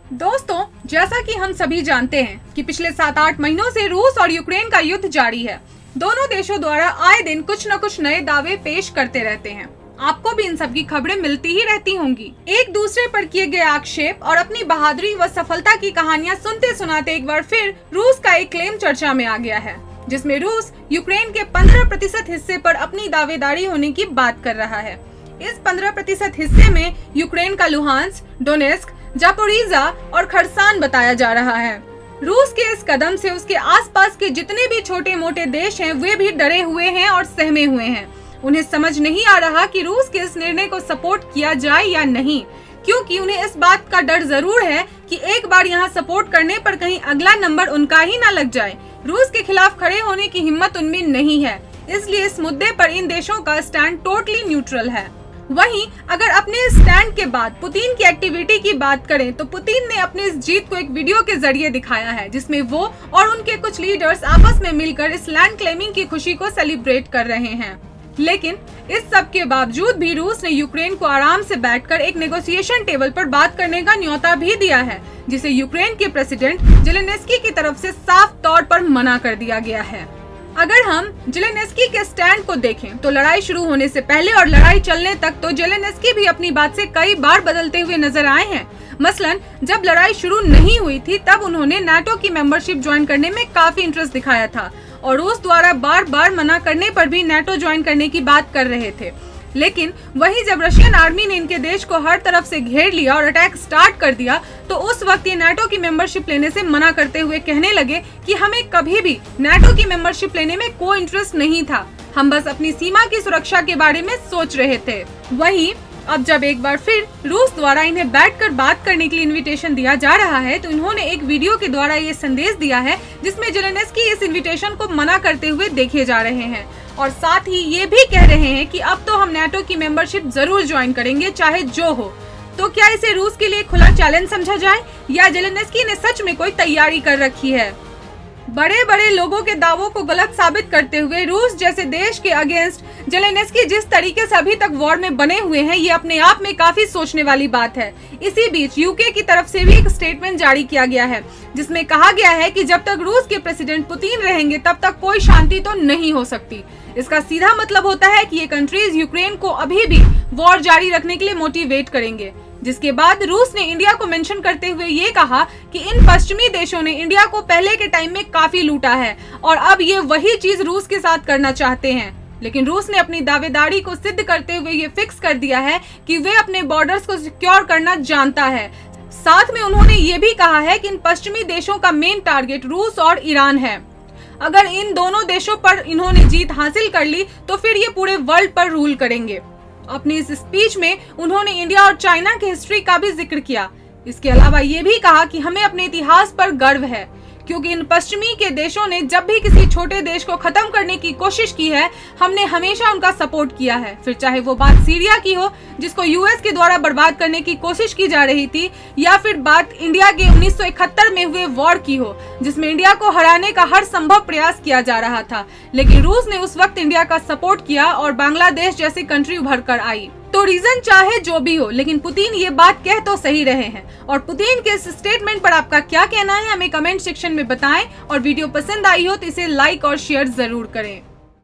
दोस्तों, जैसा कि हम सभी जानते हैं कि पिछले 7-8 महीनों से रूस और यूक्रेन का युद्ध जारी है। दोनों देशों द्वारा आए दिन कुछ न कुछ नए दावे पेश करते रहते हैं। आपको भी इन सब की खबरें मिलती ही रहती होंगी। एक दूसरे पर किए गए आक्षेप और अपनी बहादुरी व सफलता की कहानियां सुनते सुनाते एक बार फिर रूस का एक क्लेम चर्चा में आ गया है, जिसमें रूस यूक्रेन के 15% हिस्से पर अपनी दावेदारी होने की बात कर रहा है। इस 15% हिस्से में यूक्रेन का लुहांस्क, डोनेस्क, जापोरीजा और खरसान बताया जा रहा है। रूस के इस कदम से उसके आसपास के जितने भी छोटे मोटे देश हैं, वे भी डरे हुए हैं और सहमे हुए हैं। उन्हें समझ नहीं आ रहा कि रूस के इस निर्णय को सपोर्ट किया जाए या नहीं, क्योंकि उन्हें इस बात का डर जरूर है कि एक बार यहाँ सपोर्ट करने पर कहीं अगला नंबर उनका ही ना लग जाए। रूस के खिलाफ खड़े होने की हिम्मत उनमें नहीं है, इसलिए इस मुद्दे पर इन देशों का स्टैंड टोटली न्यूट्रल है। वहीं अगर अपने स्टैंड के बाद पुतिन की एक्टिविटी की बात करें तो पुतिन ने अपनी इस जीत को एक वीडियो के जरिए दिखाया है, जिसमें वो और उनके कुछ लीडर्स आपस में मिलकर इस लैंड क्लेमिंग की खुशी को सेलिब्रेट कर रहे हैं। लेकिन इस सब के बावजूद भी रूस ने यूक्रेन को आराम से बैठकर एक नेगोशिएशन टेबल पर बात करने का न्योता भी दिया है, जिसे यूक्रेन के प्रेसिडेंट जेलेंस्की की तरफ से साफ तौर पर मना कर दिया गया है। अगर हम जेलेंस्की के स्टैंड को देखें तो लड़ाई शुरू होने से पहले और लड़ाई चलने तक तो जेलेंस्की भी अपनी बात से कई बार बदलते हुए नजर आए हैं। मसलन जब लड़ाई शुरू नहीं हुई थी तब उन्होंने नाटो की मेंबरशिप ज्वाइन करने में काफी इंटरेस्ट दिखाया था और रूस द्वारा बार बार मना करने पर भी नाटो ज्वाइन करने की बात कर रहे थे। लेकिन वहीं जब रशियन आर्मी ने इनके देश को हर तरफ से घेर लिया और अटैक स्टार्ट कर दिया तो उस वक्त ये नाटो की मेंबरशिप लेने से मना करते हुए कहने लगे कि हमें कभी भी नाटो की मेंबरशिप लेने में कोई इंटरेस्ट नहीं था, हम बस अपनी सीमा की सुरक्षा के बारे में सोच रहे थे। वहीं अब जब एक बार फिर रूस द्वारा इन्हें बैठकर बात करने के लिए इन्विटेशन दिया जा रहा है तो इन्होंने एक वीडियो के द्वारा ये संदेश दिया है, जिसमें जेलेंस्की इस इन्विटेशन को मना करते हुए देखे जा रहे हैं और साथ ही ये भी कह रहे हैं कि अब तो हम नाटो की मेंबरशिप जरूर ज्वाइन करेंगे, चाहे जो हो। तो क्या इसे रूस के लिए खुला चैलेंज समझा जाए या जेलेंस्की ने सच में कोई तैयारी कर रखी है? बड़े बड़े लोगों के दावों को गलत साबित करते हुए रूस जैसे देश के अगेंस्ट जेलेंस्की जिस तरीके से अभी तक वॉर में बने हुए हैं, ये अपने आप में काफी सोचने वाली बात है। इसी बीच यूके की तरफ से भी एक स्टेटमेंट जारी किया गया है, जिसमें कहा गया है कि जब तक रूस के प्रेसिडेंट पुतिन रहेंगे तब तक कोई शांति तो नहीं हो सकती। इसका सीधा मतलब होता है कि ये कंट्रीज यूक्रेन को अभी भी वॉर जारी रखने के लिए मोटिवेट करेंगे। जिसके बाद रूस ने इंडिया को मेंशन करते हुए ये कहा कि इन पश्चिमी देशों ने इंडिया को पहले के टाइम में काफी लूटा है और अब ये वही चीज रूस के साथ करना चाहते हैं। लेकिन रूस ने अपनी दावेदारी को सिद्ध करते हुए ये फिक्स कर दिया है कि वे अपने बॉर्डर्स को सिक्योर करना जानता है। साथ में उन्होंने ये भी कहा है कि इन पश्चिमी देशों का मेन टारगेट रूस और ईरान है। अगर इन दोनों देशों पर इन्होंने जीत हासिल कर ली तो फिर ये पूरे वर्ल्ड पर रूल करेंगे। अपनी इस स्पीच में उन्होंने इंडिया और चाइना की हिस्ट्री का भी जिक्र किया। इसके अलावा ये भी कहा कि हमें अपने इतिहास पर गर्व है, क्योंकि इन पश्चिमी के देशों ने जब भी किसी छोटे देश को खत्म करने की कोशिश की है, हमने हमेशा उनका सपोर्ट किया है। फिर चाहे वो बात सीरिया की हो, जिसको यूएस के द्वारा बर्बाद करने की कोशिश की जा रही थी, या फिर बात इंडिया के 1971 में हुए वॉर की हो, जिसमें इंडिया को हराने का हर संभव प्रयास किया जा रहा था। लेकिन रूस ने उस वक्त इंडिया का सपोर्ट किया और बांग्लादेश जैसी कंट्री उभर कर आई। तो रीजन चाहे जो भी हो, लेकिन पुतिन ये बात कह तो सही रहे हैं। और पुतिन के इस स्टेटमेंट पर आपका क्या कहना है, हमें कमेंट सेक्शन में बताएं और वीडियो पसंद आई हो तो इसे लाइक और शेयर जरूर करें।